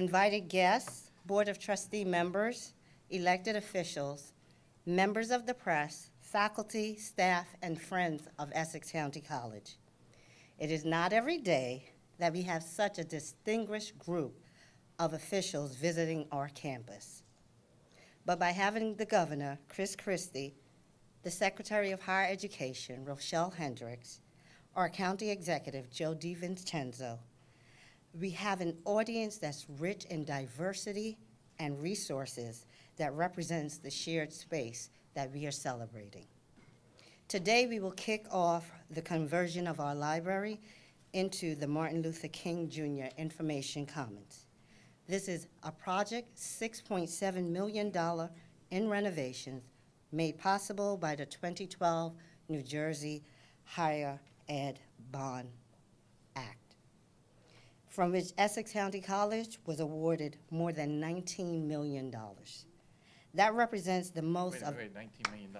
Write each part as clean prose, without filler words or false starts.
invited guests, Board of Trustee members, elected officials, members of the press, faculty, staff, and friends of Essex County College. It is not every day that we have such a distinguished group of officials visiting our campus. But by having the Governor, Christie, the Secretary of Higher Education, Rochelle Hendricks, our County Executive, Joe DiVincenzo, we have an audience that's rich in diversity and resources that represents the shared space that we are celebrating. Today, we will kick off the conversion of our library into the Martin Luther King Jr. Information Commons. This is a project, $6.7 million in renovations, made possible by the 2012 New Jersey Higher Ed Bond Act, from which Essex County College was awarded more than $19 million. That represents the most of— Wait, $19 million.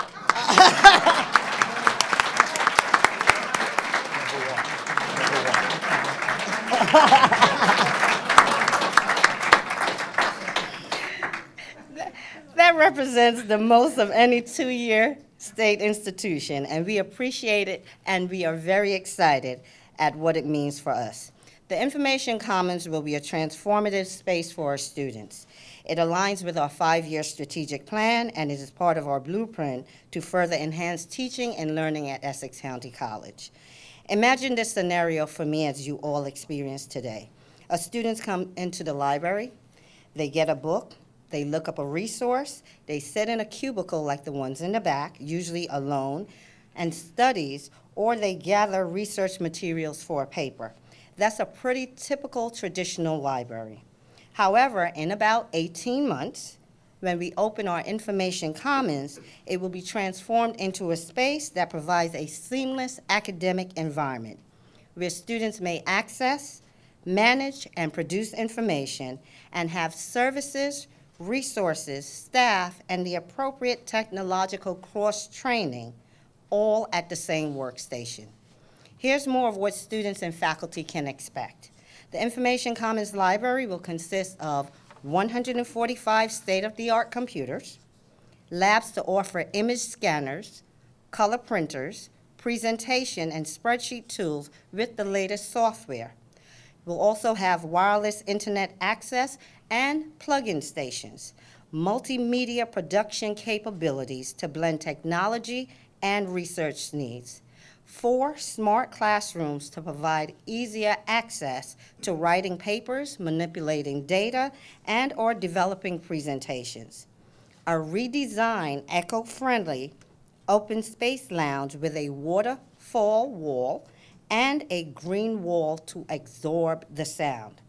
That represents the most of any two-year state institution, and we appreciate it, and we are very excited at what it means for us. The Information Commons will be a transformative space for our students. It aligns with our 5-year strategic plan, and it is part of our blueprint to further enhance teaching and learning at Essex County College. Imagine this scenario for me as you all experience today. Students come into the library, they get a book, they look up a resource, they sit in a cubicle like the ones in the back, usually alone, and studies, or they gather research materials for a paper. That's a pretty typical traditional library. However, in about 18 months, when we open our Information Commons, it will be transformed into a space that provides a seamless academic environment where students may access, manage, and produce information and have services, resources, staff, and the appropriate technological cross-training all at the same workstation. Here's more of what students and faculty can expect. The Information Commons Library will consist of 145 state-of-the-art computers, labs to offer image scanners, color printers, presentation and spreadsheet tools with the latest software. We'll also have wireless internet access and plug-in stations, multimedia production capabilities to blend technology and research needs, 4 smart classrooms to provide easier access to writing papers, manipulating data, and or developing presentations, a redesigned eco-friendly open space lounge with a waterfall wall and a green wall to absorb the sound,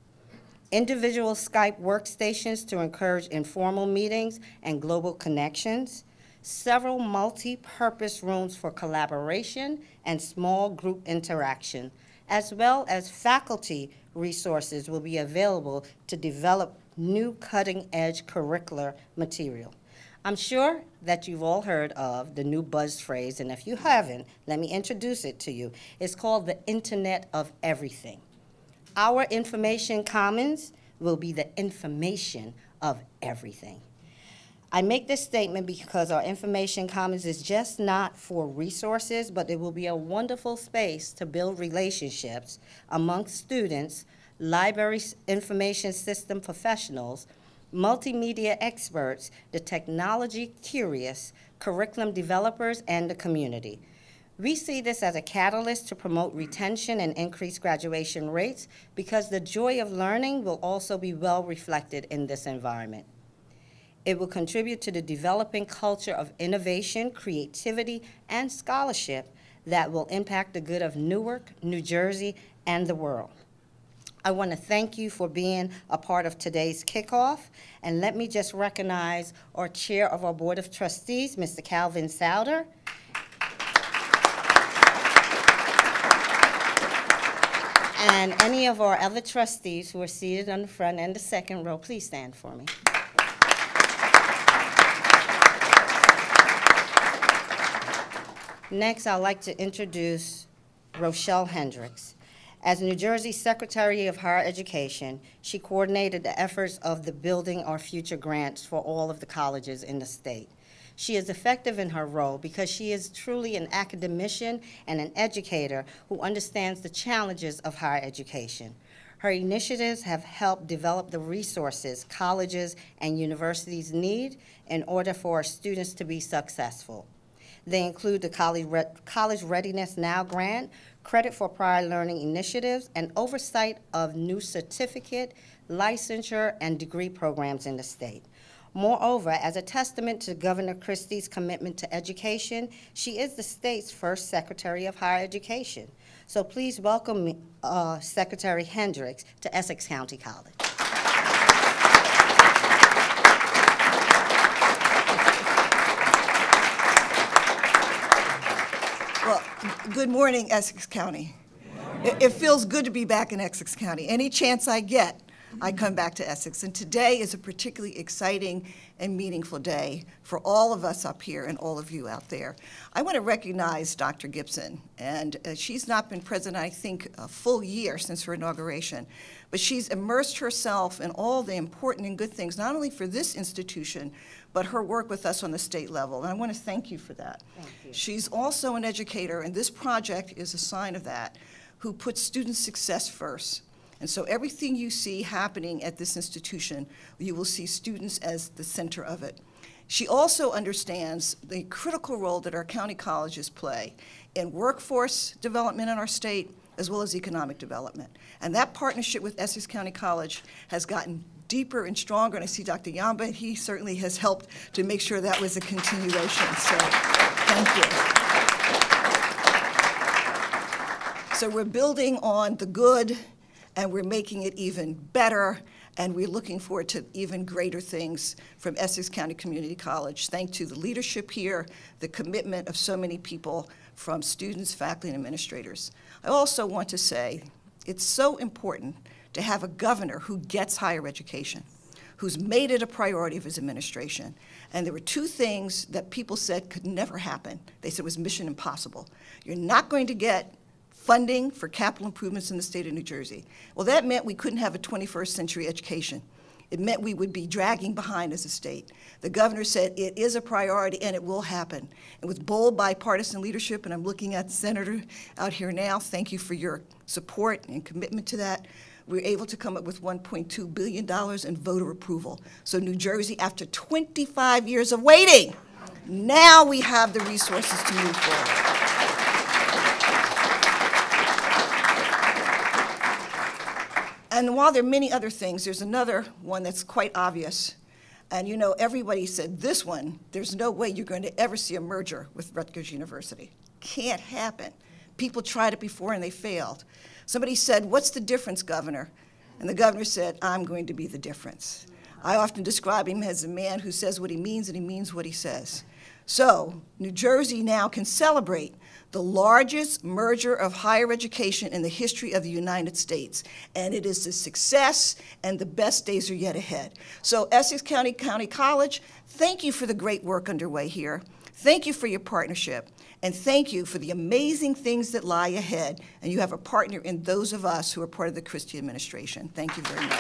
individual Skype workstations to encourage informal meetings and global connections, several multi-purpose rooms for collaboration and small group interaction, as well as faculty resources will be available to develop new cutting-edge curricular material. I'm sure that you've all heard of the new buzz phrase, and if you haven't, let me introduce it to you. It's called the Internet of Everything. Our Information Commons will be the information of everything. I make this statement because our Information Commons is just not for resources, but it will be a wonderful space to build relationships amongst students, library information system professionals, multimedia experts, the technology curious, curriculum developers, and the community. We see this as a catalyst to promote retention and increase graduation rates because the joy of learning will also be well reflected in this environment. It will contribute to the developing culture of innovation, creativity, and scholarship that will impact the good of Newark, New Jersey, and the world. I want to thank you for being a part of today's kickoff, and let me just recognize our chair of our Board of Trustees, Mr. Calvin Souder, and any of our other trustees who are seated on the front and the second row. Please stand for me. Next, I'd like to introduce Rochelle Hendricks. As New Jersey Secretary of Higher Education, she coordinated the efforts of the Building Our Future grants for all of the colleges in the state. She is effective in her role because she is truly an academician and an educator who understands the challenges of higher education. Her initiatives have helped develop the resources colleges and universities need in order for our students to be successful. They include the College Readiness Now grant, credit for prior learning initiatives, and oversight of new certificate, licensure, and degree programs in the state. Moreover, as a testament to Governor Christie's commitment to education, she is the state's first Secretary of Higher Education. So please welcome Secretary Hendricks to Essex County College. Well, good morning, Essex County. It feels good to be back in Essex County. Any chance I get, I come back to Essex. And today is a particularly exciting and meaningful day for all of us up here and all of you out there. I want to recognize Dr. Gibson. And she's not been president, I think, a full year since her inauguration. But she's immersed herself in all the important and good things, not only for this institution, but her work with us on the state level. And I want to thank you for that. Thank you. She's also an educator, and this project is a sign of that, who puts student success first. And so everything you see happening at this institution, you will see students as the center of it. She also understands the critical role that our county colleges play in workforce development in our state, as well as economic development. And that partnership with Essex County College has gotten deeper and stronger, and I see Dr. Yamba, he certainly has helped to make sure that was a continuation, so thank you. So we're building on the good, and we're making it even better, and we're looking forward to even greater things from Essex County Community College. Thanks to the leadership here, the commitment of so many people, from students, faculty, and administrators. I also want to say it's so important to have a governor who gets higher education, who's made it a priority of his administration. And there were two things that people said could never happen. They said it was mission impossible. You're not going to get funding for capital improvements in the state of New Jersey. Well, that meant we couldn't have a 21st century education. It meant we would be dragging behind as a state. The governor said it is a priority and it will happen. And with bold bipartisan leadership, and I'm looking at the senator out here now, thank you for your support and commitment to that. We were able to come up with $1.2 billion in voter approval. So New Jersey, after 25 years of waiting, now we have the resources to move forward. And while there are many other things, there's another one that's quite obvious. And you know, everybody said this one, there's no way you're going to ever see a merger with Rutgers University. Can't happen. People tried it before and they failed. Somebody said, what's the difference, Governor? And the governor said, I'm going to be the difference. I often describe him as a man who says what he means and he means what he says. So New Jersey now can celebrate the largest merger of higher education in the history of the United States. And it is a success, and the best days are yet ahead. So Essex County College, thank you for the great work underway here. Thank you for your partnership. And thank you for the amazing things that lie ahead. And you have a partner in those of us who are part of the Christie administration. Thank you very much.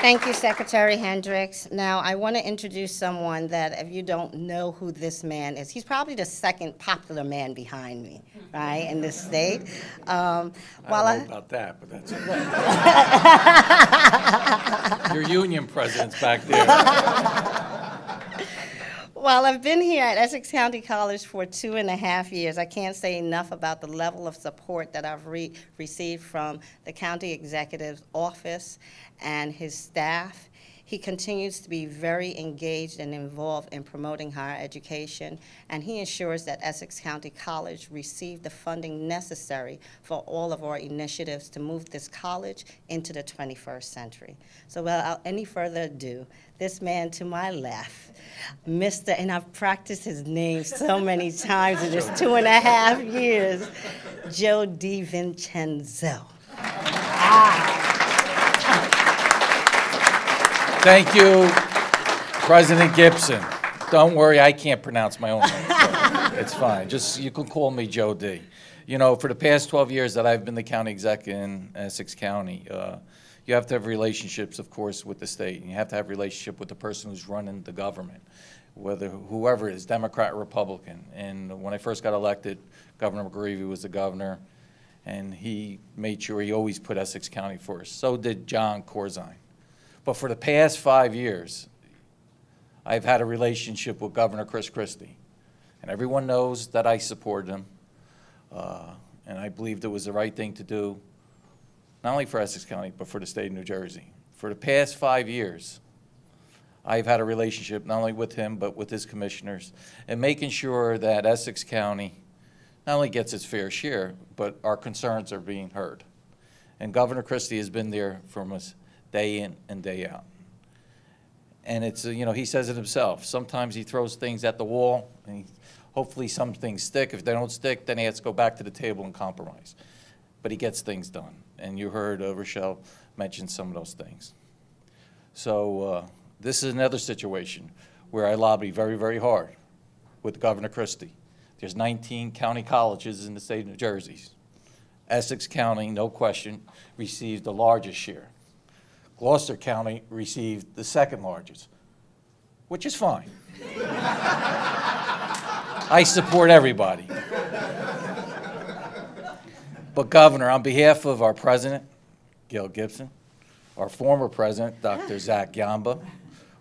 Thank you, Secretary Hendricks. Now, I want to introduce someone that, if you don't know who this man is, he's probably the second popular man behind me, right, in this state. I don't know about that, but that's okay. Your union president's back there. While I've been here at Essex County College for 2.5 years, I can't say enough about the level of support that I've received from the county executive's office and his staff. He continues to be very engaged and involved in promoting higher education, and he ensures that Essex County College receive the funding necessary for all of our initiatives to move this college into the 21st century. So without any further ado, this man to my left, Mr., and I've practiced his name so many times in just 2.5 years, Joe DiVincenzo. Thank you, President Gibson. Don't worry, I can't pronounce my own name. It's fine. Just, you can call me Joe D. You know, for the past 12 years that I've been the county exec in Essex County, you have to have relationships, of course, with the state. And you have to have a relationship with the person who's running the government, whoever it is, Democrat or Republican. And when I first got elected, Governor McGreevey was the governor, and he made sure he always put Essex County first. So did John Corzine. But for the past 5 years, I've had a relationship with Governor Christie. And everyone knows that I supported him. And I believed it was the right thing to do, not only for Essex County, but for the state of New Jersey. For the past 5 years, I've had a relationship not only with him, but with his commissioners, and making sure that Essex County not only gets its fair share, but our concerns are being heard. And Governor Christie has been there from us day in and day out. And it's, you know, he says it himself. Sometimes he throws things at the wall, and hopefully some things stick. If they don't stick, then he has to go back to the table and compromise. But he gets things done. And you heard Rochelle mention some of those things. So this is another situation where I lobby very, very hard with Governor Christie. There's 19 county colleges in the state of New Jersey. Essex County, no question, received the largest share. Gloucester County received the second largest, which is fine. I support everybody. But Governor, on behalf of our president, Gail Gibson, our former president, Dr. Zach Yamba,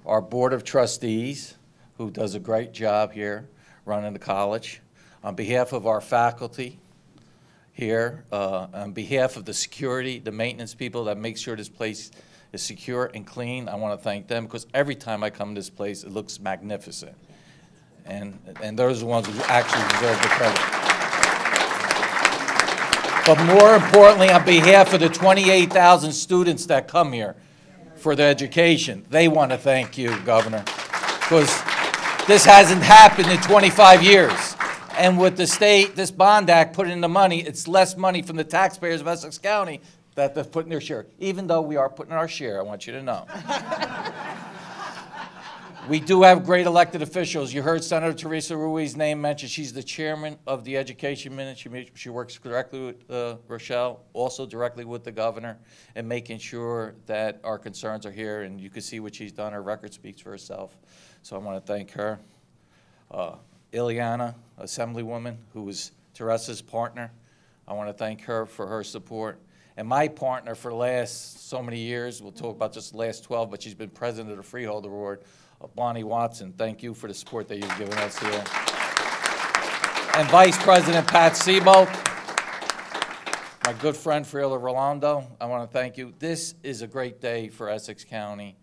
our board of trustees, who does a great job here running the college, on behalf of our faculty here, on behalf of the security, the maintenance people that make sure this place is secure and clean, I want to thank them, because every time I come to this place, it looks magnificent. And those are the ones who actually deserve the credit. But more importantly, on behalf of the 28,000 students that come here for their education, they want to thank you, Governor, because this hasn't happened in 25 years. And with the state, this bond act putting in the money, it's less money from the taxpayers of Essex County that they're putting their share, even though we are putting our share, I want you to know. We do have great elected officials. You heard Senator Teresa Ruiz's name mentioned. She's the chairman of the Education Ministry. She works directly with Rochelle, also directly with the governor, and making sure that our concerns are here. And you can see what she's done. Her record speaks for herself. So I want to thank her. Ileana, Assemblywoman, who was Teresa's partner. I want to thank her for her support. And my partner for the last so many years, we'll talk about just the last 12, but she's been president of the Freeholder Award, Bonnie Watson. Thank you for the support that you've given us here. And Vice President Pat Sebo, my good friend Friela Rolando, I want to thank you. This is a great day for Essex County,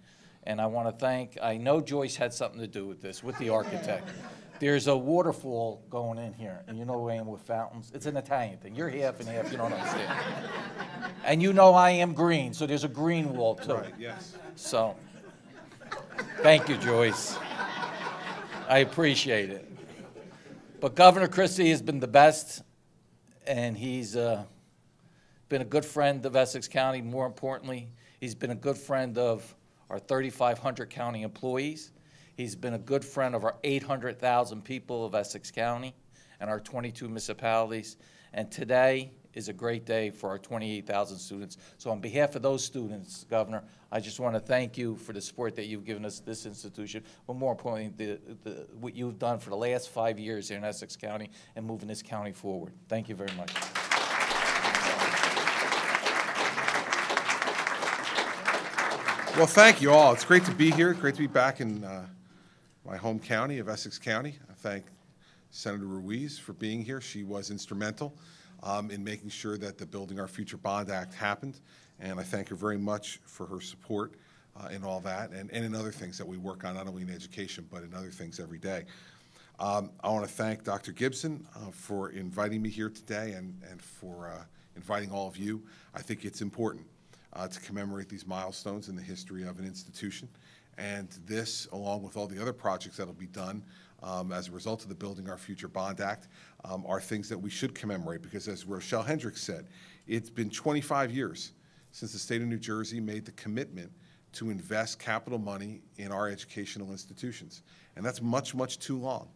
and I want to thank, I know Joyce had something to do with this, with the architect. There's a waterfall going in here, and you know who I am with fountains. It's an Italian thing. You're half and half, you don't understand. And you know I am green, so there's a green wall too. Right, yes. So, thank you, Joyce. I appreciate it. But Governor Christie has been the best, and he's been a good friend of Essex County. More importantly, he's been a good friend of our 3,500 county employees. He's been a good friend of our 800,000 people of Essex County and our 22 municipalities. And today is a great day for our 28,000 students. So on behalf of those students, Governor, I just want to thank you for the support that you've given us this institution, but more importantly, what you've done for the last 5 years here in Essex County and moving this county forward. Thank you very much. Well, thank you all. It's great to be here. Great to be back in my home county of Essex County. I thank Senator Ruiz for being here. She was instrumental in making sure that the Building Our Future Bond Act happened, and I thank her very much for her support in all that and in other things that we work on, not only in education, but in other things every day. I want to thank Dr. Gibson for inviting me here today and for inviting all of you. I think it's important to commemorate these milestones in the history of an institution. And this, along with all the other projects that will be done as a result of the Building Our Future Bond Act, are things that we should commemorate, because as Rochelle Hendricks said, it's been 25 years since the state of New Jersey made the commitment to invest capital money in our educational institutions. And that's much, much too long.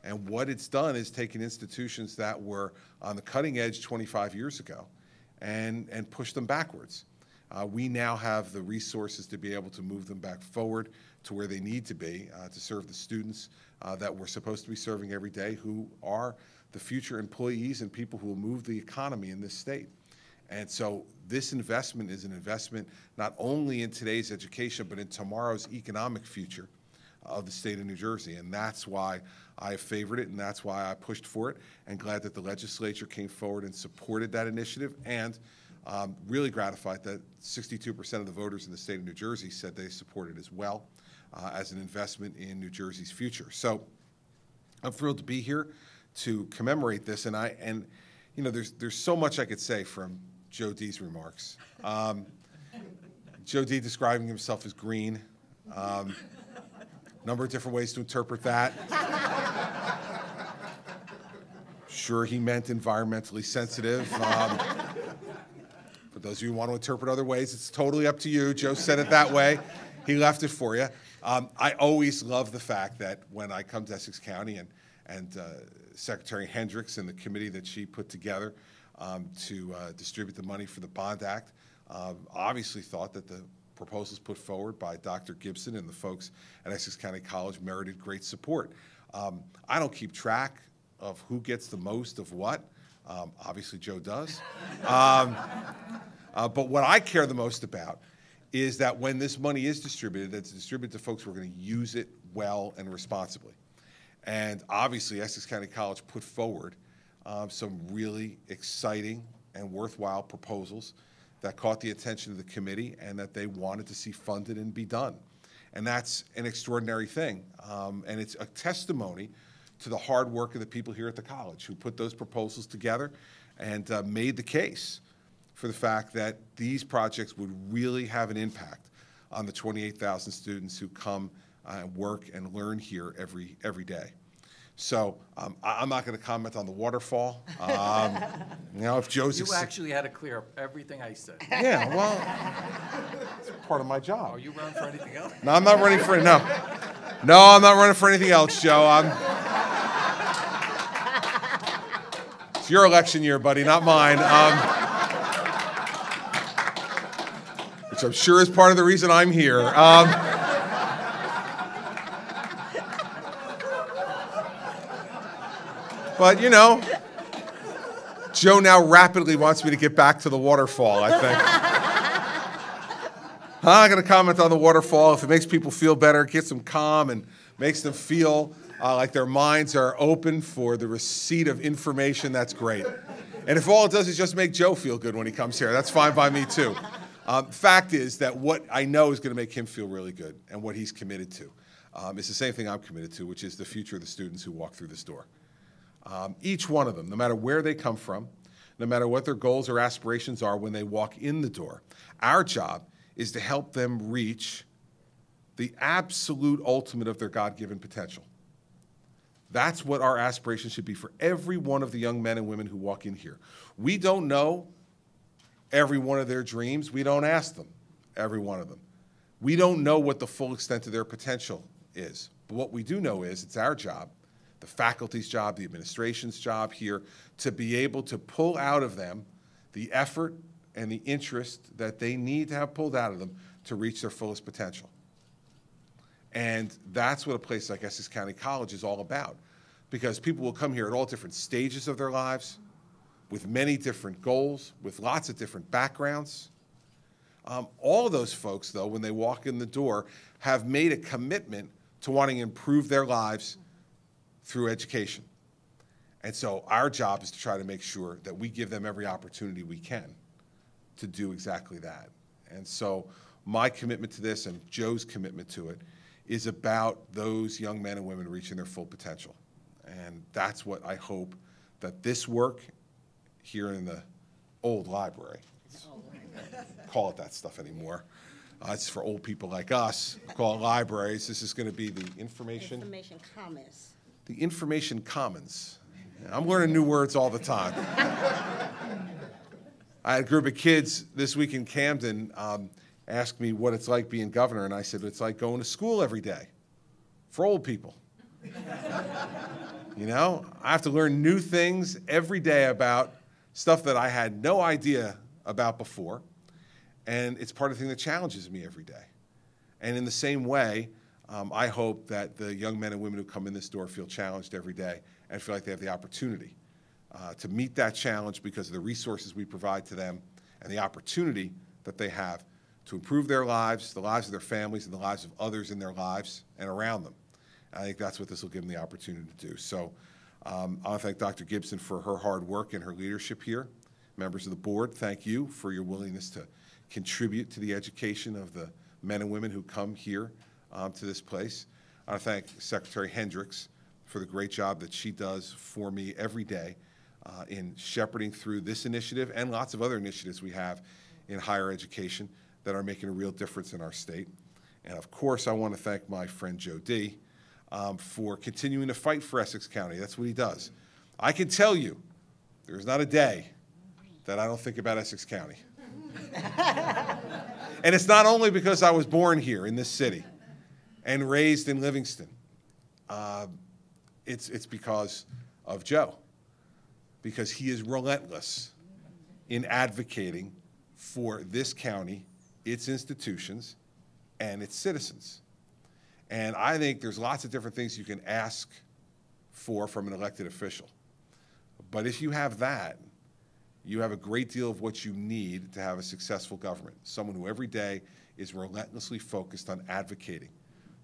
And what it's done is taken institutions that were on the cutting edge 25 years ago and pushed them backwards. We now have the resources to be able to move them back forward to where they need to be to serve the students that we're supposed to be serving every day, who are the future employees and people who will move the economy in this state. And so this investment is an investment not only in today's education, but in tomorrow's economic future of the state of New Jersey. And that's why I favored it, and that's why I pushed for it, and glad that the legislature came forward and supported that initiative, and really gratified that 62% of the voters in the state of New Jersey said they support it as well as an investment in New Jersey's future. So I'm thrilled to be here to commemorate this, and you know, there's so much I could say from Joe D's remarks. Joe D describing himself as green. Number of different ways to interpret that. Sure, he meant environmentally sensitive. For those of you who want to interpret other ways, it's totally up to you. Joe said it that way. He left it for you. I always love the fact that when I come to Essex County and Secretary Hendricks and the committee that she put together to distribute the money for the Bond Act obviously thought that the proposals put forward by Dr. Gibson and the folks at Essex County College merited great support. I don't keep track of who gets the most of what. Obviously, Joe does. But what I care the most about is that when this money is distributed, it's distributed to folks who are going to use it well and responsibly. And obviously, Essex County College put forward some really exciting and worthwhile proposals that caught the attention of the committee and that they wanted to see funded and be done. And that's an extraordinary thing. And it's a testimony to the hard work of the people here at the college who put those proposals together and made the case for the fact that these projects would really have an impact on the 28,000 students who come and work and learn here every day. So I'm not going to comment on the waterfall. You know, if Joe's... You actually had to clear up everything I said. Yeah, well, it's part of my job. Are you running for anything else? No, I'm not running for... No. No, I'm not running for anything else, Joe. It's your election year, buddy, not mine. Which I'm sure is part of the reason I'm here. But, you know, Joe now rapidly wants me to get back to the waterfall, I think. I'm not going to comment on the waterfall. If it makes people feel better, gets them calm, and makes them feel like their minds are open for the receipt of information, that's great. And if all it does is just make Joe feel good when he comes here, that's fine by me, too. Fact is that what I know is going to make him feel really good and what he's committed to is the same thing I'm committed to, which is the future of the students who walk through this door. Each one of them, no matter where they come from, no matter what their goals or aspirations are when they walk in the door, our job is to help them reach the absolute ultimate of their God-given potential. That's what our aspiration should be for every one of the young men and women who walk in here. We don't know every one of their dreams. We don't ask them every one of them. We don't know what the full extent of their potential is. But what we do know is it's our job, the faculty's job, the administration's job here, to be able to pull out of them the effort and the interest that they need to have pulled out of them to reach their fullest potential. And that's what a place like Essex County College is all about, because people will come here at all different stages of their lives, with many different goals, with lots of different backgrounds. All of those folks, though, when they walk in the door, have made a commitment to wanting to improve their lives through education. And so our job is to try to make sure that we give them every opportunity we can to do exactly that. And so my commitment to this and Joe's commitment to it is about those young men and women reaching their full potential. And that's what I hope that this work here in the old library, call it that stuff anymore. It's for old people like us, call it libraries. This is going to be the Information Commons. The Information Commons. I'm learning new words all the time. I had a group of kids this week in Camden ask me what it's like being governor, and I said it's like going to school every day for old people. You know, I have to learn new things every day about stuff that I had no idea about before. And it's part of the thing that challenges me every day. And in the same way, I hope that the young men and women who come in this door feel challenged every day and feel like they have the opportunity to meet that challenge because of the resources we provide to them and the opportunity that they have to improve their lives, the lives of their families, and the lives of others in their lives and around them. And I think that's what this will give them the opportunity to do. So I want to thank Dr. Gibson for her hard work and her leadership here. Members of the board, thank you for your willingness to contribute to the education of the men and women who come here to this place. I want to thank Secretary Hendricks for the great job that she does for me every day in shepherding through this initiative and lots of other initiatives we have in higher education that are making a real difference in our state. And of course, I want to thank my friend Joe D. For continuing to fight for Essex County. That's what he does. I can tell you, there's not a day that I don't think about Essex County. And it's not only because I was born here in this city and raised in Livingston. It's because of Joe. Because he is relentless in advocating for this county, its institutions, and its citizens. And I think there's lots of different things you can ask for from an elected official. But if you have that, you have a great deal of what you need to have a successful government. Someone who every day is relentlessly focused on advocating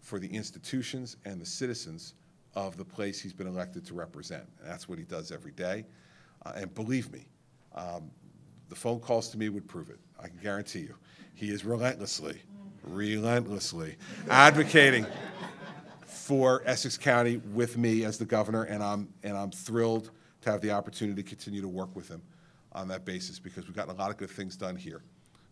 for the institutions and the citizens of the place he's been elected to represent. And that's what he does every day. And believe me, the phone calls to me would prove it. I can guarantee you. He is relentlessly advocating for Essex County with me as the governor, and I'm thrilled to have the opportunity to continue to work with him on that basis because we've gotten a lot of good things done here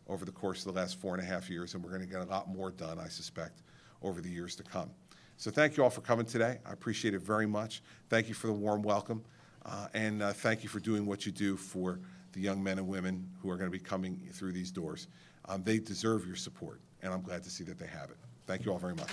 over the course of the last 4.5 years, and we're going to get a lot more done, I suspect, over the years to come. So thank you all for coming today. I appreciate it very much. Thank you for the warm welcome, and thank you for doing what you do for the young men and women who are going to be coming through these doors. They deserve your support, and I'm glad to see that they have it. Thank you all very much.